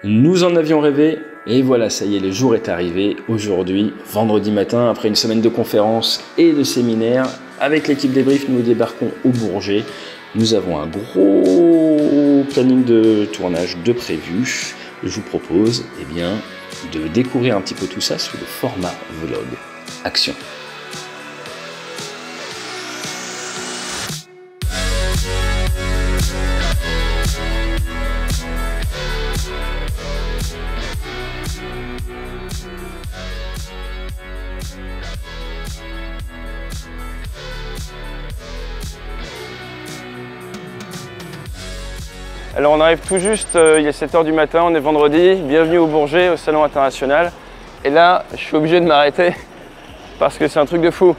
Nous en avions rêvé, et voilà, ça y est, le jour est arrivé. Aujourd'hui, vendredi matin, après une semaine de conférences et de séminaires, avec l'équipe Débrief, nous débarquons au Bourget. Nous avons un gros planning de tournage de prévu. Je vous propose de découvrir un petit peu tout ça sous le format vlog. Action! Alors on arrive tout juste, il est 7 h du matin, on est vendredi, bienvenue au Bourget, au Salon International. Et là, je suis obligé de m'arrêter parce que c'est un truc de fou.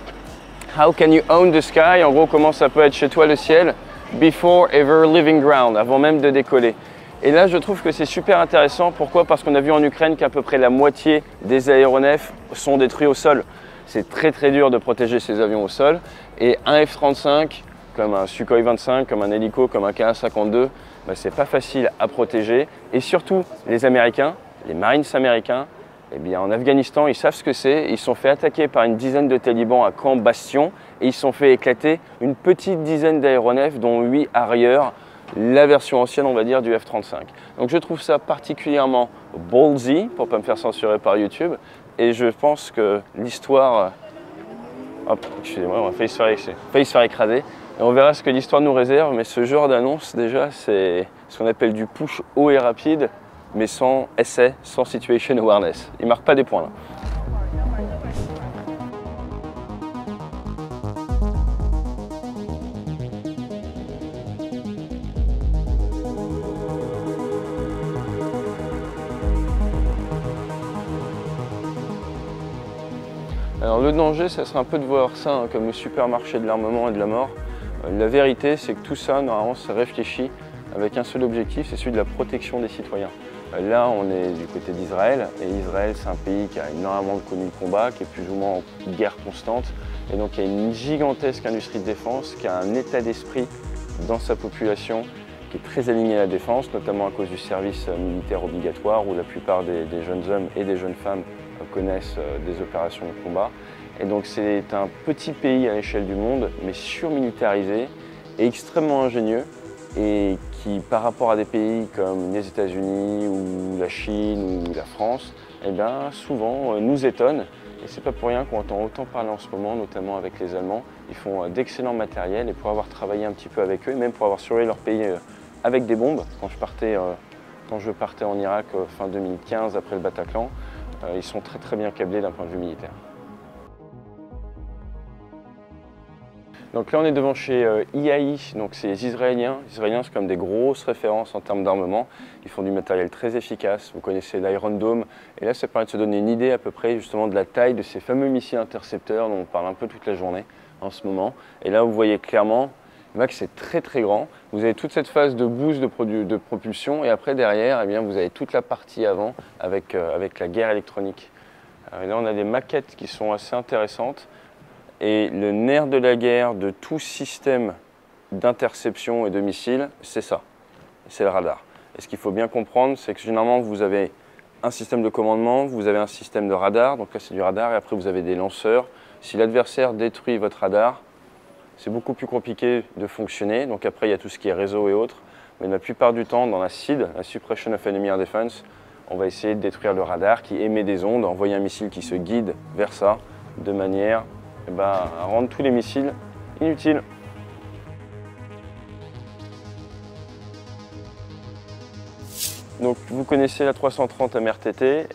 How can you own the sky? En gros, comment ça peut être chez toi le ciel? Before ever leaving ground, avant même de décoller. Et là, je trouve que c'est super intéressant. Pourquoi? Parce qu'on a vu en Ukraine qu'à peu près la moitié des aéronefs sont détruits au sol. C'est très dur de protéger ces avions au sol. Et un F-35, comme un Sukhoi 25, comme un hélico, comme un Ka-52, c'est pas facile à protéger. Et surtout, les Américains, les Marines américains, en Afghanistan, ils savent ce que c'est. Ils se sont fait attaquer par une dizaine de talibans à Camp Bastion et ils se sont fait éclater une petite dizaine d'aéronefs, dont 8 Harrier, la version ancienne, on va dire, du F-35. Donc je trouve ça particulièrement ballsy, pour pas me faire censurer par YouTube. Et je pense que l'histoire... Hop, excusez-moi, on a failli se faire écraser. Et on verra ce que l'histoire nous réserve, mais ce genre d'annonce, déjà, c'est ce qu'on appelle du push haut et rapide, mais sans essai, sans situation awareness. Il ne marque pas des points là. Alors le danger, ça serait un peu de voir ça comme le supermarché de l'armement et de la mort. La vérité, c'est que tout ça, normalement, c'est réfléchi avec un seul objectif, c'est celui de la protection des citoyens. Là, on est du côté d'Israël, et Israël, c'est un pays qui a énormément connu le combat, qui est plus ou moins en guerre constante. Et donc, il y a une gigantesque industrie de défense, qui a un état d'esprit dans sa population, qui est très aligné à la défense, notamment à cause du service militaire obligatoire, où la plupart des jeunes hommes et des jeunes femmes connaissent des opérations de combat. Et donc c'est un petit pays à l'échelle du monde, mais surmilitarisé et extrêmement ingénieux, et qui, par rapport à des pays comme les États-Unis ou la Chine ou la France, souvent nous étonne. Et c'est pas pour rien qu'on entend autant parler en ce moment, notamment avec les Allemands. Ils font d'excellents matériels, et pour avoir travaillé un petit peu avec eux, et même pour avoir surveillé leur pays avec des bombes, quand je partais en Irak fin 2015 après le Bataclan, ils sont très bien câblés d'un point de vue militaire. Donc là on est devant chez IAI, donc c'est les Israéliens. Les Israéliens, c'est comme des grosses références en termes d'armement. Ils font du matériel très efficace, vous connaissez l'Iron Dome. Et là ça permet de se donner une idée à peu près justement de la taille de ces fameux missiles intercepteurs dont on parle un peu toute la journée en ce moment. Et là vous voyez clairement que c'est très grand. Vous avez toute cette phase de boost de propulsion, et après derrière, vous avez toute la partie avant avec la guerre électronique. Et là on a des maquettes qui sont assez intéressantes. Et le nerf de la guerre de tout système d'interception et de missiles, c'est ça, c'est le radar. Et ce qu'il faut bien comprendre, c'est que généralement vous avez un système de commandement, vous avez un système de radar, donc là c'est du radar, et après vous avez des lanceurs. Si l'adversaire détruit votre radar, c'est beaucoup plus compliqué de fonctionner. Donc après il y a tout ce qui est réseau et autres, mais la plupart du temps dans la SEAD, la Suppression of Enemy Air Defense, on va essayer de détruire le radar qui émet des ondes, envoyer un missile qui se guide vers ça, de manière à rendre tous les missiles inutiles. Donc vous connaissez la 330 MRTT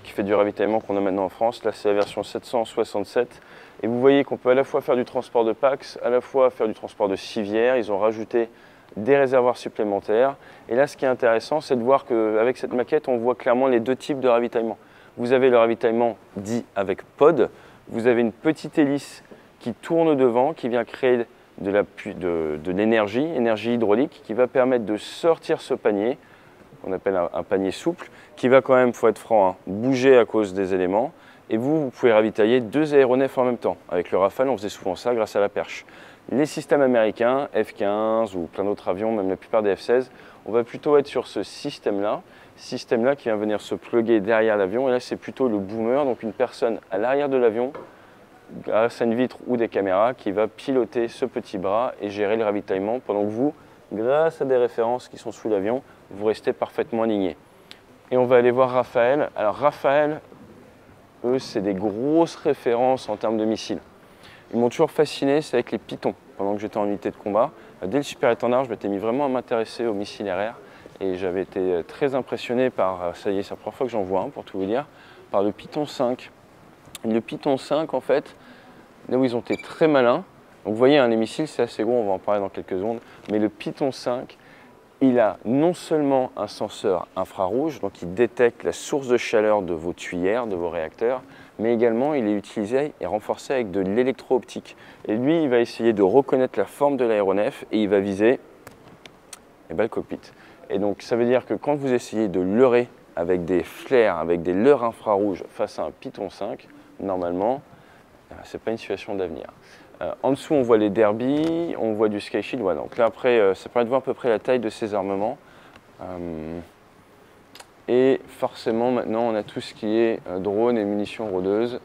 qui fait du ravitaillement qu'on a maintenant en France. Là c'est la version 767. Et vous voyez qu'on peut à la fois faire du transport de PAX, à la fois faire du transport de civières. Ils ont rajouté des réservoirs supplémentaires. Et là ce qui est intéressant, c'est de voir qu'avec cette maquette, on voit clairement les deux types de ravitaillement. Vous avez le ravitaillement dit avec pod. Vous avez une petite hélice qui tourne devant, qui vient créer de l'énergie, énergie hydraulique, qui va permettre de sortir ce panier, qu'on appelle un panier souple, qui va quand même, il faut être franc, bouger à cause des éléments. Et vous pouvez ravitailler 2 aéronefs en même temps. Avec le Rafale, on faisait souvent ça grâce à la perche. Les systèmes américains, F-15 ou plein d'autres avions, même la plupart des F-16, on va plutôt être sur ce système-là. système-là qui va venir se plugger derrière l'avion. Et là, c'est plutôt le boomer, donc une personne à l'arrière de l'avion, grâce à une vitre ou des caméras, qui va piloter ce petit bras et gérer le ravitaillement pendant que vous, grâce à des références qui sont sous l'avion, vous restez parfaitement aligné. Et on va aller voir Rafael. Alors Rafael, eux, c'est des grosses références en termes de missiles. Ils m'ont toujours fasciné, c'est avec les Pythons. Pendant que j'étais en unité de combat, dès le super étendard, je m'étais mis vraiment à m'intéresser aux missiles RR. Et j'avais été très impressionné par, ça y est, c'est la première fois que j'en vois un pour tout vous dire, par le Python 5. Et le Python 5, en fait, là où ils ont été très malins, donc vous voyez, hein, les missiles, c'est assez gros, on va en parler dans quelques secondes, mais le Python 5, il a non seulement un senseur infrarouge, donc il détecte la source de chaleur de vos tuyères, de vos réacteurs, mais également il est utilisé et renforcé avec de l'électro-optique. Et lui, il va essayer de reconnaître la forme de l'aéronef et il va viser le cockpit. Et donc ça veut dire que quand vous essayez de leurrer avec des flares, avec des leurres infrarouges face à un Python 5, normalement, ce n'est pas une situation d'avenir. En dessous, on voit les Derby, on voit du Sky Shield. Voilà. Donc là, après, ça permet de voir à peu près la taille de ces armements. Et forcément, maintenant, on a tout ce qui est drone et munitions rôdeuses.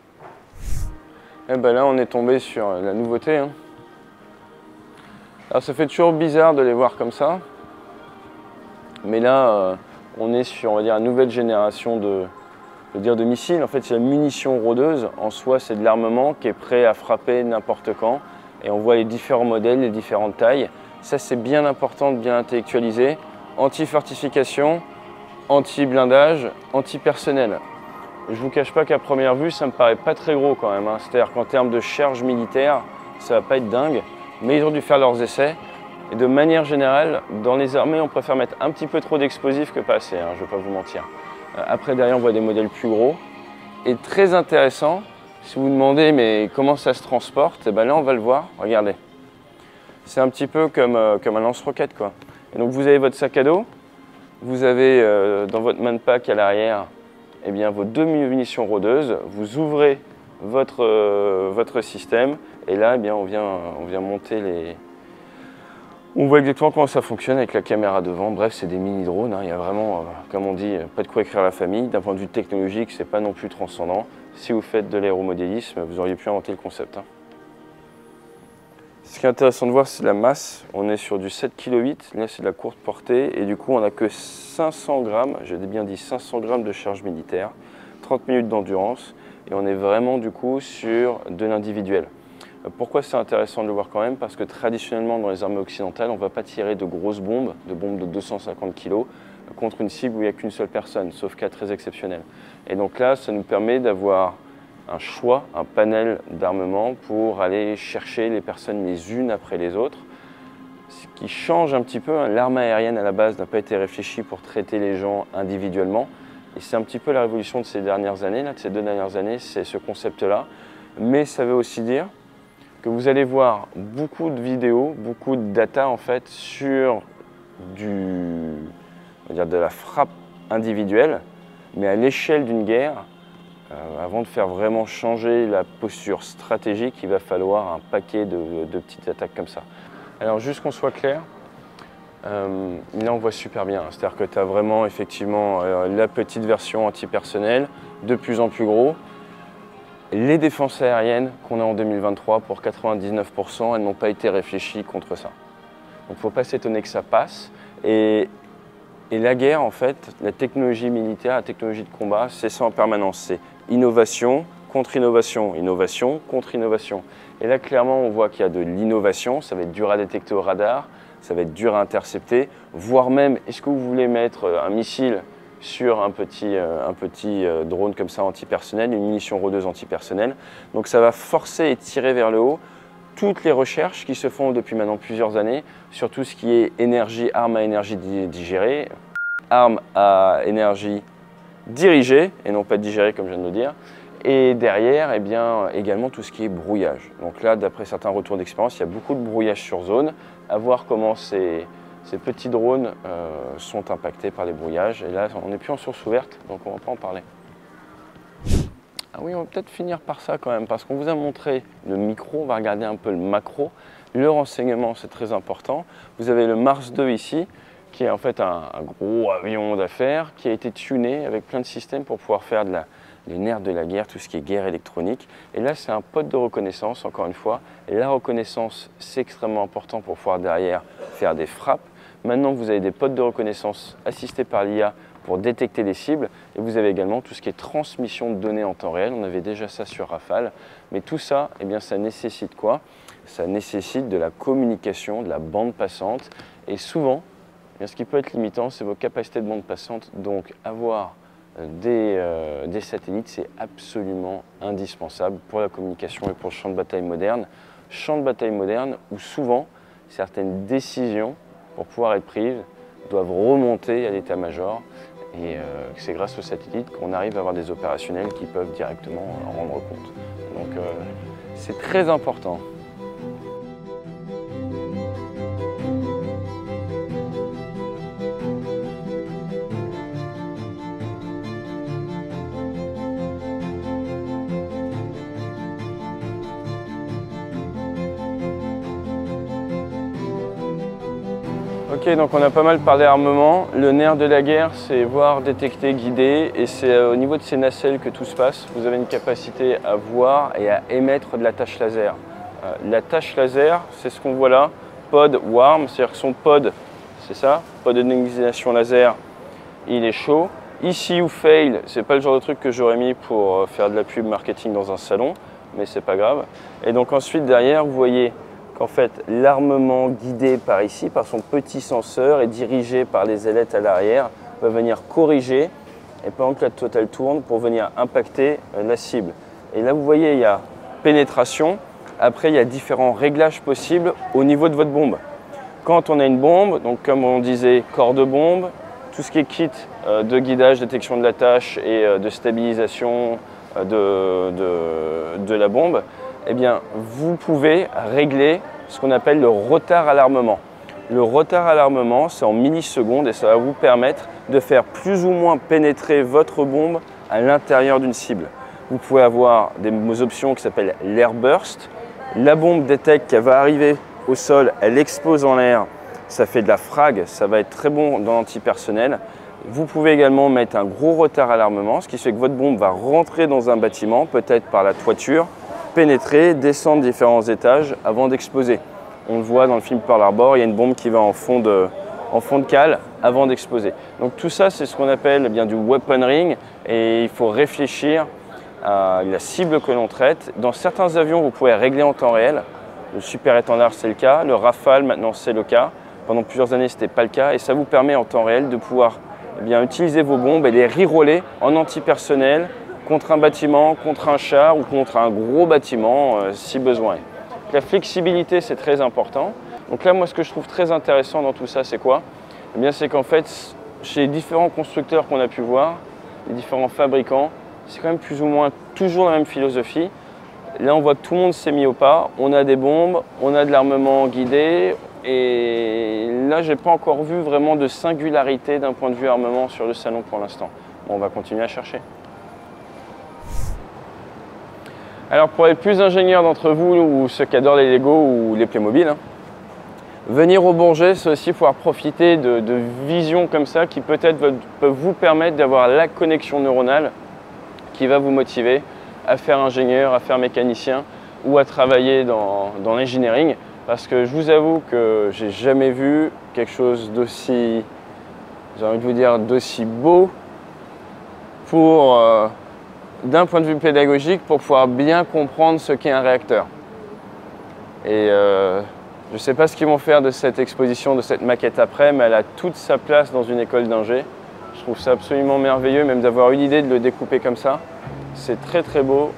Et ben là, on est tombé sur la nouveauté. Hein. Alors, ça fait toujours bizarre de les voir comme ça. Mais là, on est sur, on va dire, une nouvelle génération de missiles. En fait, c'est la munition rôdeuse. En soi, c'est de l'armement qui est prêt à frapper n'importe quand. Et on voit les différents modèles, les différentes tailles. Ça, c'est bien important de bien intellectualiser. Anti-fortification, anti-blindage, anti-personnel. Je ne vous cache pas qu'à première vue, ça me paraît pas très gros quand même. Hein. C'est-à-dire qu'en termes de charge militaire, ça va pas être dingue. Mais ils ont dû faire leurs essais. Et de manière générale, dans les armées, on préfère mettre un petit peu trop d'explosifs que pas assez, hein, je ne vais pas vous mentir. Après, derrière, on voit des modèles plus gros. Et très intéressant, si vous vous demandez mais comment ça se transporte, et ben là, on va le voir. Regardez. C'est un petit peu comme un lance-roquette, quoi. Et donc, vous avez votre sac à dos. Vous avez dans votre manpack à l'arrière eh bien, vos 2 munitions rôdeuses. Vous ouvrez votre système. Et là, eh bien, on vient monter les... On voit exactement comment ça fonctionne avec la caméra devant. Bref, c'est des mini-drones. Hein. Il y a vraiment, comme on dit, pas de quoi écrire la famille. D'un point de vue technologique, c'est pas non plus transcendant. Si vous faites de l'aéromodélisme, vous auriez pu inventer le concept. Hein. Ce qui est intéressant de voir, c'est la masse. On est sur du 7,8 kg. Là, c'est de la courte portée. Et du coup, on n'a que 500 grammes, j'ai bien dit 500 grammes de charge militaire, 30 minutes d'endurance. Et on est vraiment, du coup, sur de l'individuel. Pourquoi c'est intéressant de le voir quand même? Parce que traditionnellement, dans les armées occidentales, on ne va pas tirer de grosses bombes, de bombes de 250 kg, contre une cible où il n'y a qu'une seule personne, sauf cas très exceptionnel. Et donc là, ça nous permet d'avoir un choix, un panel d'armement pour aller chercher les personnes les unes après les autres. Ce qui change un petit peu, hein. L'arme aérienne à la base n'a pas été réfléchie pour traiter les gens individuellement. Et c'est un petit peu la révolution de ces dernières années, là, de ces 2 dernières années, c'est ce concept-là. Mais ça veut aussi dire que vous allez voir beaucoup de vidéos, beaucoup de data en fait sur on va dire de la frappe individuelle, mais à l'échelle d'une guerre, avant de faire vraiment changer la posture stratégique, il va falloir un paquet de petites attaques comme ça. Alors juste qu'on soit clair, là on voit super bien, c'est-à-dire que tu as vraiment effectivement la petite version antipersonnelle, de plus en plus gros. Les défenses aériennes qu'on a en 2023, pour 99%, elles n'ont pas été réfléchies contre ça. Donc il ne faut pas s'étonner que ça passe. Et la guerre, en fait, la technologie militaire, la technologie de combat, c'est ça en permanence. C'est innovation contre innovation, innovation contre innovation. Et là, clairement, on voit qu'il y a de l'innovation. Ça va être dur à détecter au radar, ça va être dur à intercepter, voire même, est-ce que vous voulez mettre un missile sur un petit drone comme ça antipersonnel, une munition rôdeuse antipersonnelle. Donc ça va forcer et tirer vers le haut toutes les recherches qui se font depuis maintenant plusieurs années sur tout ce qui est énergie, arme à énergie digérée, arme à énergie dirigée et non pas digérée comme je viens de le dire. Et derrière, eh bien, également tout ce qui est brouillage. Donc là, d'après certains retours d'expérience, il y a beaucoup de brouillage sur zone. À voir comment ces petits drones sont impactés par les brouillages. Et là, on n'est plus en source ouverte, donc on ne va pas en parler. Ah oui, on va peut-être finir par ça quand même, parce qu'on vous a montré le micro, on va regarder un peu le macro. Le renseignement, c'est très important. Vous avez le Mars 2 ici, qui est en fait un gros avion d'affaires qui a été tuné avec plein de systèmes pour pouvoir faire les nerfs de la guerre, tout ce qui est guerre électronique. Et là, c'est un pod de reconnaissance, encore une fois. Et la reconnaissance, c'est extrêmement important pour pouvoir derrière faire des frappes. Maintenant, vous avez des pods de reconnaissance assistés par l'IA pour détecter des cibles. Et vous avez également tout ce qui est transmission de données en temps réel. On avait déjà ça sur Rafale. Mais tout ça, eh bien, ça nécessite quoi? Ça nécessite de la communication, de la bande passante. Et souvent, eh bien, ce qui peut être limitant, c'est vos capacités de bande passante. Donc, avoir des satellites, c'est absolument indispensable pour la communication et pour le champ de bataille moderne. Champ de bataille moderne où souvent, certaines décisions, pour pouvoir être prises, doivent remonter à l'état-major. Et c'est grâce aux satellites qu'on arrive à avoir des opérationnels qui peuvent directement en rendre compte. Donc c'est très important. Ok, donc on a pas mal parlé armement. Le nerf de la guerre, c'est voir, détecter, guider. Et c'est au niveau de ces nacelles que tout se passe. Vous avez une capacité à voir et à émettre de la tâche laser. La tâche laser, c'est ce qu'on voit là. Pod warm, c'est-à-dire que son pod, c'est ça, pod de dénéglisation laser, il est chaud. Ici ou fail, c'est pas le genre de truc que j'aurais mis pour faire de la pub marketing dans un salon, mais c'est pas grave. Et donc ensuite derrière, vous voyez qu'en fait l'armement guidé par ici, par son petit senseur et dirigé par les ailettes à l'arrière, va venir corriger et pendant que la totale tourne pour venir impacter la cible. Et là vous voyez il y a pénétration, après il y a différents réglages possibles au niveau de votre bombe. Quand on a une bombe, donc comme on disait corps de bombe, tout ce qui est kit de guidage, détection de la tâche et de stabilisation de la bombe, eh bien, vous pouvez régler ce qu'on appelle le retard à l'armement. Le retard à l'armement, c'est en millisecondes et ça va vous permettre de faire plus ou moins pénétrer votre bombe à l'intérieur d'une cible. Vous pouvez avoir des options qui s'appellent l'airburst. La bombe détecte qu'elle va arriver au sol, elle explose en l'air, ça fait de la frag, ça va être très bon dans l'antipersonnel. Vous pouvez également mettre un gros retard à l'armement, ce qui fait que votre bombe va rentrer dans un bâtiment, peut-être par la toiture, pénétrer, descendre différents étages avant d'exploser. On le voit dans le film Pearl Harbor, il y a une bombe qui va en fond de cale avant d'exploser. Donc tout ça, c'est ce qu'on appelle bien du weaponring et il faut réfléchir à la cible que l'on traite. Dans certains avions, vous pouvez régler en temps réel. Le super étendard, c'est le cas. Le Rafale, maintenant, c'est le cas. Pendant plusieurs années, ce n'était pas le cas et ça vous permet en temps réel de pouvoir utiliser vos bombes et les reroller en antipersonnel contre un bâtiment, contre un char ou contre un gros bâtiment si besoin. La flexibilité, c'est très important. Donc là, moi, ce que je trouve très intéressant dans tout ça, c'est quoi? Eh bien, c'est qu'en fait, chez les différents constructeurs qu'on a pu voir, les différents fabricants, c'est quand même plus ou moins toujours la même philosophie. Là, on voit que tout le monde s'est mis au pas. On a des bombes, on a de l'armement guidé. Et là, je n'ai pas encore vu vraiment de singularité d'un point de vue armement sur le salon pour l'instant. Bon, on va continuer à chercher. Alors pour les plus ingénieurs d'entre vous ou ceux qui adorent les Lego ou les Playmobil, venir au Bourget, c'est aussi pouvoir profiter de visions comme ça qui peut-être peuvent vous permettre d'avoir la connexion neuronale qui va vous motiver à faire ingénieur, à faire mécanicien ou à travailler dans l'engineering. Parce que je vous avoue que j'ai jamais vu quelque chose d'aussi, j'ai envie de vous dire, d'aussi beau pour d'un point de vue pédagogique pour pouvoir bien comprendre ce qu'est un réacteur. Et je ne sais pas ce qu'ils vont faire de cette exposition, de cette maquette après, mais elle a toute sa place dans une école d'ingé. Je trouve ça absolument merveilleux, même d'avoir eu l'idée de le découper comme ça. C'est très très beau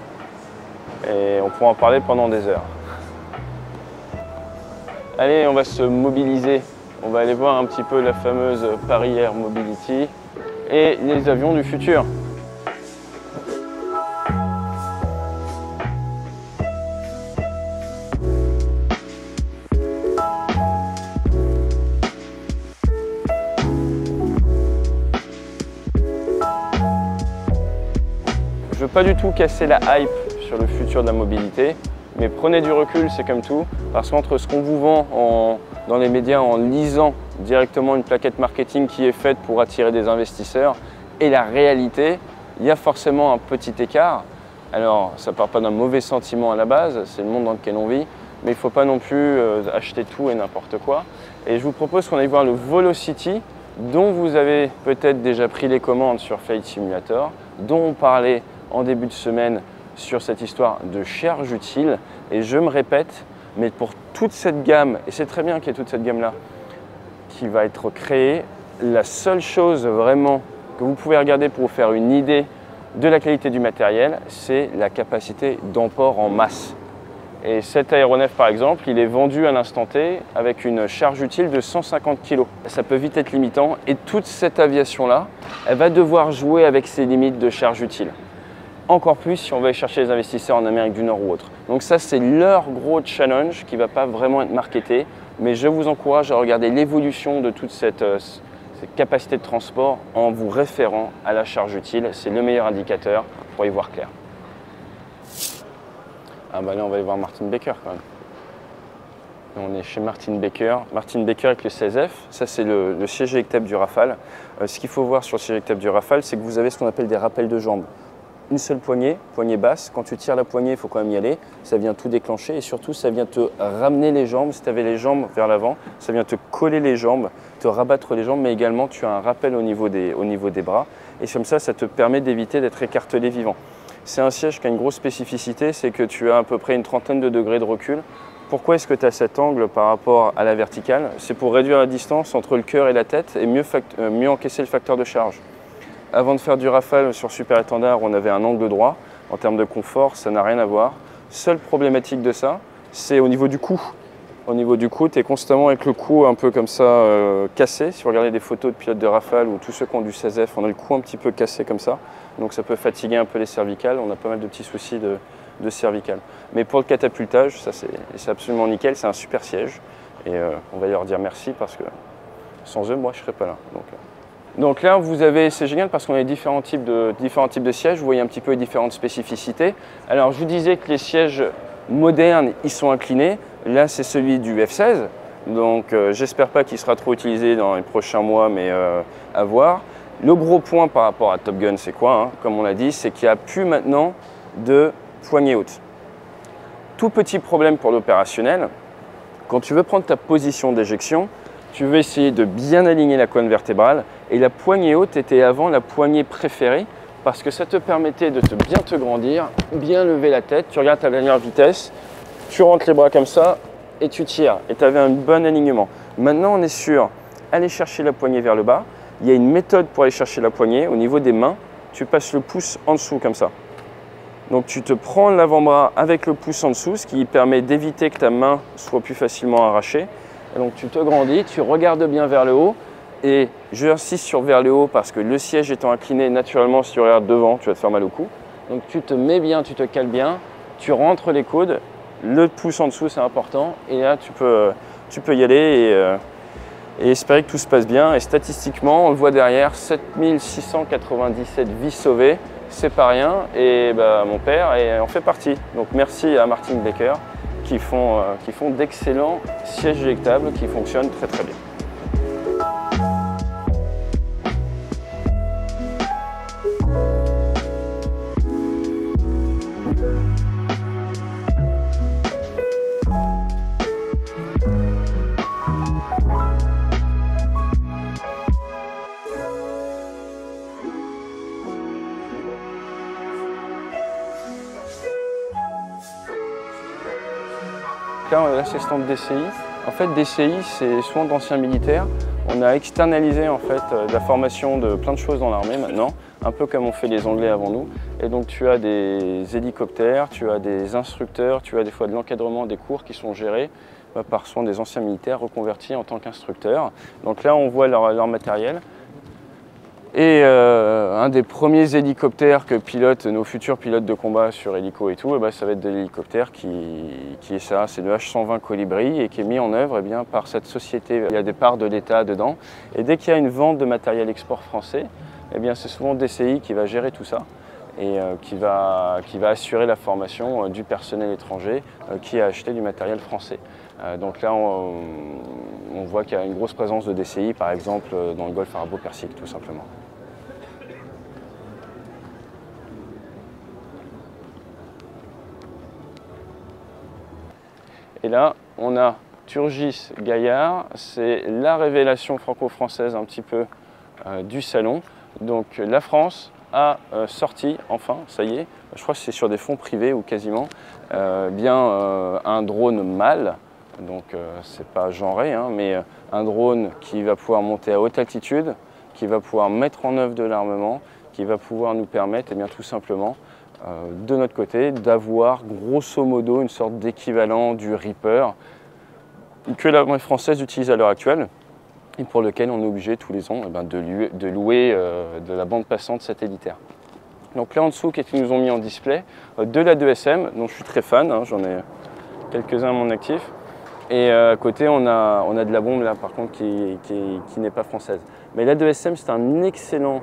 et on pourra en parler pendant des heures. Allez, on va se mobiliser. On va aller voir un petit peu la fameuse Paris Air Mobility et les avions du futur. Je ne veux pas du tout casser la hype sur le futur de la mobilité, mais prenez du recul, c'est comme tout, parce qu'entre ce qu'on vous vend dans les médias en lisant directement une plaquette marketing qui est faite pour attirer des investisseurs et la réalité, il y a forcément un petit écart. Alors, ça ne part pas d'un mauvais sentiment à la base, c'est le monde dans lequel on vit, mais il ne faut pas non plus acheter tout et n'importe quoi. Et je vous propose qu'on aille voir le Volocity, dont vous avez peut-être déjà pris les commandes sur Flight Simulator, dont on parlait en début de semaine sur cette histoire de charge utile. Et je me répète, mais pour toute cette gamme, et c'est très bien qu'il y ait toute cette gamme-là, qui va être créée, la seule chose vraiment que vous pouvez regarder pour vous faire une idée de la qualité du matériel, c'est la capacité d'emport en masse. Et cet aéronef par exemple, il est vendu à l'instant T avec une charge utile de 150 kg. Ça peut vite être limitant et toute cette aviation-là, elle va devoir jouer avec ses limites de charge utile. Encore plus si on va aller chercher les investisseurs en Amérique du Nord ou autre. Donc ça, c'est leur gros challenge qui ne va pas vraiment être marketé, mais je vous encourage à regarder l'évolution de toute cette capacité de transport en vous référant à la charge utile. C'est le meilleur indicateur pour y voir clair. Ah bah là, on va aller voir Martin Baker quand même. On est chez Martin Baker. Martin Baker avec le 16F, ça c'est le siège éjectable du Rafale. Ce qu'il faut voir sur le siège éjectable du Rafale, c'est que vous avez ce qu'on appelle des rappels de jambes. Une seule poignée, poignée basse. Quand tu tires la poignée, il faut quand même y aller. Ça vient tout déclencher et surtout, ça vient te ramener les jambes. Si tu avais les jambes vers l'avant, ça vient te coller les jambes, te rabattre les jambes, mais également tu as un rappel au niveau des bras. Et comme ça te permet d'éviter d'être écartelé vivant. C'est un siège qui a une grosse spécificité, c'est que tu as à peu près une trentaine de degrés de recul. Pourquoi est-ce que tu as cet angle par rapport à la verticale? C'est pour réduire la distance entre le cœur et la tête et mieux encaisser le facteur de charge. Avant de faire du Rafale sur Super Étendard, on avait un angle droit. En termes de confort, ça n'a rien à voir. Seule problématique de ça, c'est au niveau du cou. Au niveau du cou, tu es constamment avec le cou un peu comme ça cassé. Si vous regardez des photos de pilotes de Rafale ou tous ceux qui ont du 16F, on a le cou un petit peu cassé comme ça. Donc ça peut fatiguer un peu les cervicales. On a pas mal de petits soucis de cervicales. Mais pour le catapultage, ça c'est absolument nickel. C'est un super siège. Et on va leur dire merci parce que sans eux, moi, je ne serais pas là. Donc là, vous avez, c'est génial parce qu'on a différents types de sièges. Vous voyez un petit peu les différentes spécificités. Alors, je vous disais que les sièges modernes, ils sont inclinés. Là, c'est celui du F-16. Donc, j'espère pas qu'il sera trop utilisé dans les prochains mois, mais à voir. Le gros point par rapport à Top Gun, c'est quoi hein? Comme on l'a dit, c'est qu'il n'y a plus maintenant de poignée haute. Tout petit problème pour l'opérationnel, quand tu veux prendre ta position d'éjection, tu veux essayer de bien aligner la colonne vertébrale et la poignée haute était avant la poignée préférée parce que ça te permettait de bien te grandir, bien lever la tête, tu regardes ta dernière vitesse, tu rentres les bras comme ça et tu tires et tu avais un bon alignement. Maintenant on est sur aller chercher la poignée vers le bas, il y a une méthode pour aller chercher la poignée au niveau des mains, tu passes le pouce en dessous comme ça. Donc tu te prends l'avant-bras avec le pouce en dessous, ce qui permet d'éviter que ta main soit plus facilement arrachée. Et donc tu te grandis, tu regardes bien vers le haut et j'insiste sur vers le haut parce que le siège étant incliné, naturellement si tu regardes devant, tu vas te faire mal au cou. Donc tu te mets bien, tu te cales bien, tu rentres les coudes, le pouce en dessous c'est important et là tu peux y aller et espérer que tout se passe bien. Et statistiquement, on le voit derrière, 7697 vies sauvées, c'est pas rien et bah, mon père en fait partie. Donc merci à Martin Baker qui font d'excellents sièges éjectables qui fonctionnent très très bien. Là, c'est le stand DCI. En fait, DCI, c'est souvent d'anciens militaires. On a externalisé en fait la formation de plein de choses dans l'armée maintenant, un peu comme ont fait les Anglais avant nous. Et donc, tu as des hélicoptères, tu as des instructeurs, tu as des fois de l'encadrement des cours qui sont gérés par soin des anciens militaires reconvertis en tant qu'instructeurs. Donc là, on voit leur matériel. Et un des premiers hélicoptères que pilotent nos futurs pilotes de combat sur hélico et tout, ça va être de l'hélicoptère qui est ça, c'est le H-120 Colibri et qui est mis en œuvre par cette société. Il y a des parts de l'État dedans. Et dès qu'il y a une vente de matériel export français, c'est souvent DCI qui va gérer tout ça et qui va assurer la formation du personnel étranger qui a acheté du matériel français. Donc là, on voit qu'il y a une grosse présence de DCI, par exemple, dans le golfe arabo-persique, tout simplement. Et là, on a Turgis Gaillard, c'est la révélation franco-française un petit peu du salon. Donc la France a sorti, enfin, ça y est, je crois que c'est sur des fonds privés ou quasiment, un drone mâle. Donc c'est pas genré, hein, mais un drone qui va pouvoir monter à haute altitude, qui va pouvoir mettre en œuvre de l'armement, qui va pouvoir nous permettre, eh bien, tout simplement, de notre côté, d'avoir grosso modo une sorte d'équivalent du Reaper que l'armée française utilise à l'heure actuelle et pour lequel on est obligé tous les ans de louer de la bande passante satellitaire. Donc là en dessous, qu'est-ce qu'ils nous ont mis en display? De la 2SM, dont je suis très fan, hein, j'en ai quelques-uns à mon actif. Et à côté, on a de la bombe là par contre qui n'est pas française. Mais la 2SM, c'est une excellente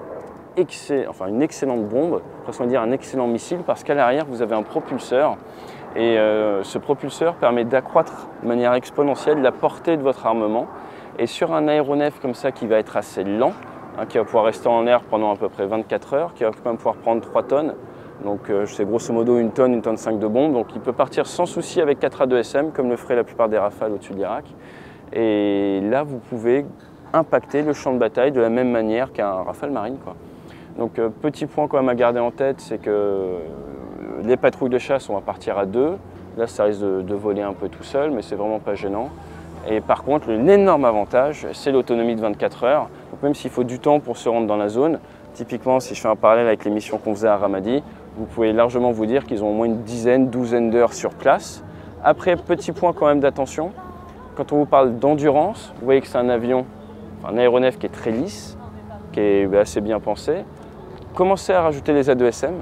bombe, presque on va dire un excellent missile, parce qu'à l'arrière, vous avez un propulseur. Et ce propulseur permet d'accroître de manière exponentielle la portée de votre armement. Et sur un aéronef comme ça qui va être assez lent, hein, qui va pouvoir rester en l'air pendant à peu près 24 heures, qui va quand même pouvoir prendre 3 tonnes, donc c'est grosso modo une tonne 5 de bombe, donc il peut partir sans souci avec 4A2SM, comme le feraient la plupart des Rafales au-dessus de l'Irak. Et là, vous pouvez impacter le champ de bataille de la même manière qu'un Rafale Marine, quoi. Donc petit point quand même à garder en tête, c'est que les patrouilles de chasse, on va partir à 2. Là, ça risque de voler un peu tout seul, mais c'est vraiment pas gênant. Et par contre, l'énorme avantage, c'est l'autonomie de 24 heures. Donc même s'il faut du temps pour se rendre dans la zone, typiquement, si je fais un parallèle avec les missions qu'on faisait à Ramadi, vous pouvez largement vous dire qu'ils ont au moins une douzaine d'heures sur place. Après, petit point quand même d'attention, quand on vous parle d'endurance, vous voyez que c'est un avion, un aéronef qui est très lisse, qui est assez bien pensé. Commencez à rajouter les A2SM.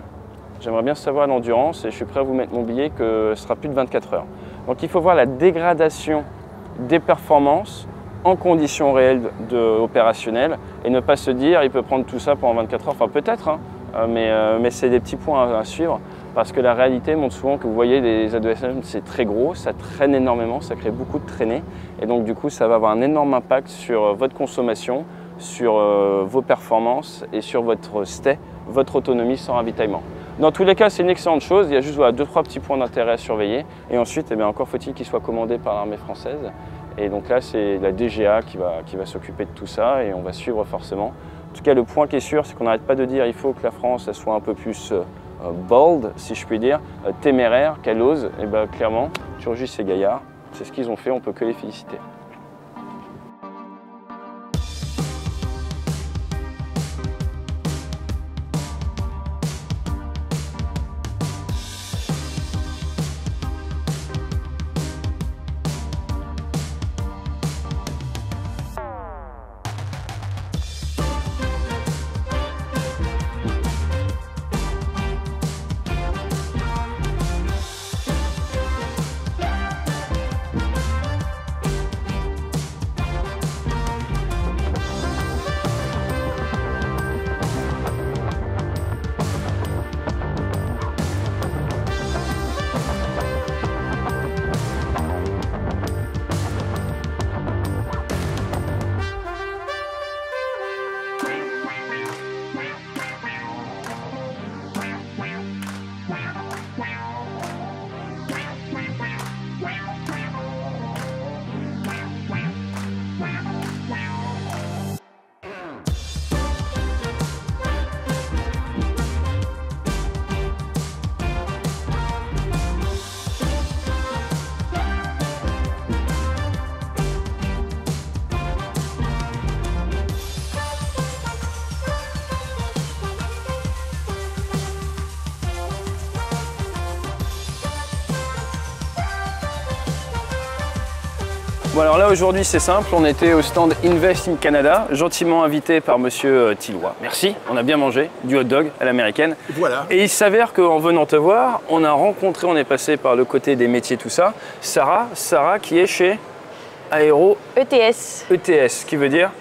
J'aimerais bien savoir l'endurance et je suis prêt à vous mettre mon billet que ce sera plus de 24 heures. Donc il faut voir la dégradation des performances en conditions réelles opérationnelles et ne pas se dire il peut prendre tout ça pendant 24 heures, enfin peut-être, hein, mais c'est des petits points à suivre parce que la réalité montre souvent que vous voyez les A2SM, c'est très gros, ça traîne énormément, ça crée beaucoup de traînées et donc du coup ça va avoir un énorme impact sur votre consommation, sur vos performances et sur votre stay, votre autonomie sans ravitaillement. Dans tous les cas, c'est une excellente chose, il y a juste 2-3 petits points d'intérêt à surveiller et ensuite, encore faut-il qu'il soit commandé par l'armée française et donc là, c'est la DGA qui va s'occuper de tout ça et on va suivre forcément. En tout cas, le point qui est sûr, c'est qu'on n'arrête pas de dire qu'il faut que la France elle soit un peu plus bold, si je puis dire, téméraire, qu'elle ose, et clairement, Turgis et Gaillard, c'est ce qu'ils ont fait, on ne peut que les féliciter. Bon alors là aujourd'hui c'est simple, on était au stand Invest in Canada, gentiment invité par monsieur Tillois. Merci, on a bien mangé, du hot dog à l'américaine. Voilà. Et il s'avère qu'en venant te voir, on a rencontré, on est passé par le côté des métiers tout ça, Sarah qui est chez Aéro ETS. ETS, qui veut dire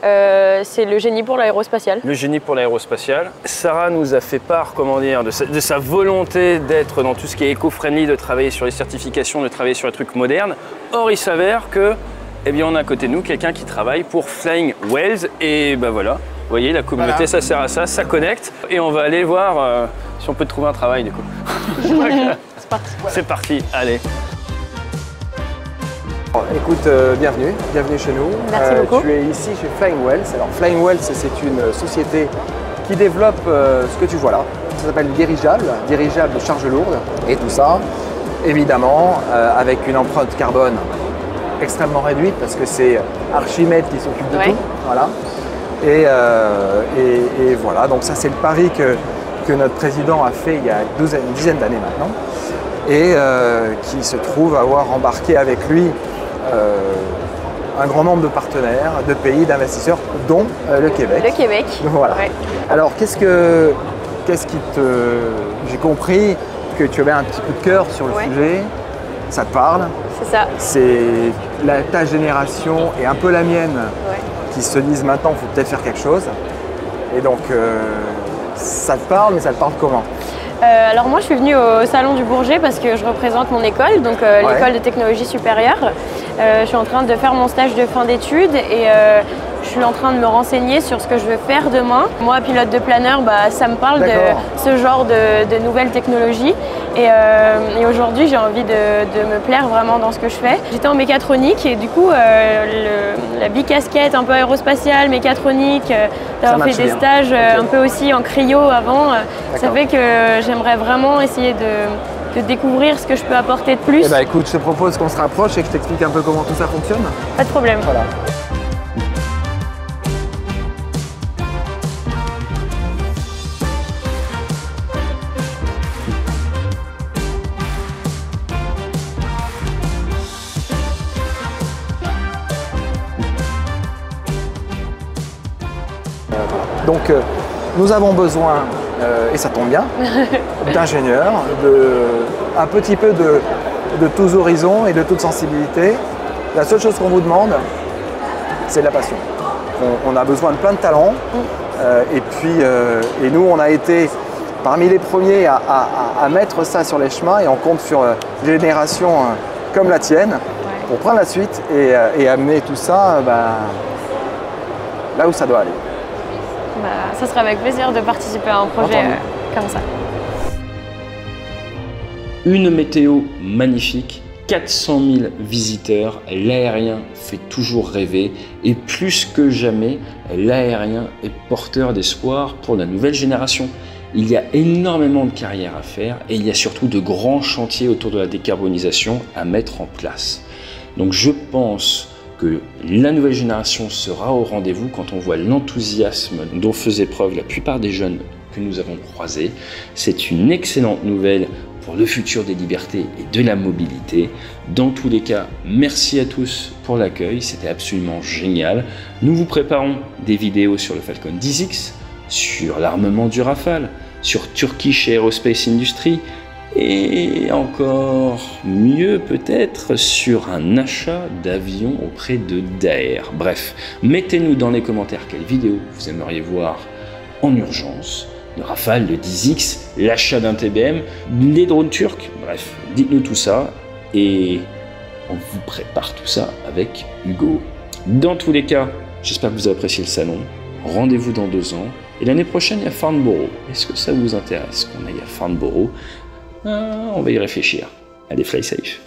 c'est le génie pour l'aérospatial. Le génie pour l'aérospatial. Sarah nous a fait part, comment dire, de sa volonté d'être dans tout ce qui est éco-friendly, de travailler sur les certifications, de travailler sur les trucs modernes. Or, il s'avère que eh bien on a à côté de nous quelqu'un qui travaille pour Flying Whales et ben voilà, vous voyez la communauté ça sert à ça, ça connecte et on va aller voir si on peut trouver un travail du coup. C'est parti. C'est parti, allez. Écoute, bienvenue chez nous. Merci beaucoup. Tu es ici chez Flying Whales. Alors Flying Whales, c'est une société qui développe ce que tu vois là. Ça s'appelle dirigeable de charge lourde. Et tout ça, évidemment, avec une empreinte carbone extrêmement réduite parce que c'est Archimède qui s'occupe de tout. Voilà. Et voilà, donc ça c'est le pari que notre président a fait il y a une dizaine d'années maintenant. Et qui se trouve avoir embarqué avec lui un grand nombre de partenaires, de pays, d'investisseurs, dont le Québec. Le Québec. Voilà. Ouais. Alors, qu'est-ce qui te... J'ai compris que tu avais un petit coup de cœur sur le sujet, ça te parle. C'est ça. C'est ta génération et un peu la mienne qui se disent maintenant, il faut peut-être faire quelque chose. Et donc, ça te parle, mais ça te parle comment? Alors moi je suis venue au Salon du Bourget parce que je représente mon école, donc l'école de technologie supérieure. Je suis en train de faire mon stage de fin d'études et je suis en train de me renseigner sur ce que je veux faire demain. Moi, pilote de planeur, ça me parle de ce genre de nouvelles technologies. Et aujourd'hui, j'ai envie de me plaire vraiment dans ce que je fais. J'étais en mécatronique et du coup, la bicasquette un peu aérospatiale, mécatronique, d'avoir fait des stages un peu aussi en cryo avant, ça fait que j'aimerais vraiment essayer de découvrir ce que je peux apporter de plus. Eh ben, écoute, je te propose qu'on se rapproche et que je t'explique un peu comment tout ça fonctionne. Pas de problème. Voilà. Donc nous avons besoin, et ça tombe bien, d'ingénieurs, un petit peu de tous horizons et de toute sensibilité. La seule chose qu'on vous demande, c'est de la passion. On a besoin de plein de talents et nous on a été parmi les premiers à mettre ça sur les chemins et on compte sur des générations comme la tienne pour prendre la suite et amener tout ça là où ça doit aller. Ça sera avec plaisir de participer à un projet comme ça. Une météo magnifique, 400 000 visiteurs, l'aérien fait toujours rêver et plus que jamais, l'aérien est porteur d'espoir pour la nouvelle génération. Il y a énormément de carrières à faire et il y a surtout de grands chantiers autour de la décarbonisation à mettre en place. Donc je pense que la nouvelle génération sera au rendez-vous quand on voit l'enthousiasme dont faisaient preuve la plupart des jeunes que nous avons croisés. C'est une excellente nouvelle pour le futur des libertés et de la mobilité. Dans tous les cas, merci à tous pour l'accueil, c'était absolument génial. Nous vous préparons des vidéos sur le Falcon 10X, sur l'armement du Rafale, sur Turkish Aerospace Industry, et encore mieux peut-être sur un achat d'avion auprès de Daher. Bref, mettez-nous dans les commentaires quelle vidéo vous aimeriez voir en urgence. Le Rafale, le 10X, l'achat d'un TBM, les drones turcs, bref, dites-nous tout ça et on vous prépare tout ça avec Hugo. Dans tous les cas, j'espère que vous avez apprécié le salon. Rendez-vous dans 2 ans. Et l'année prochaine, il y a Farnborough. Est-ce que ça vous intéresse qu'on aille à Farnborough? On va y réfléchir. Allez, fly safe.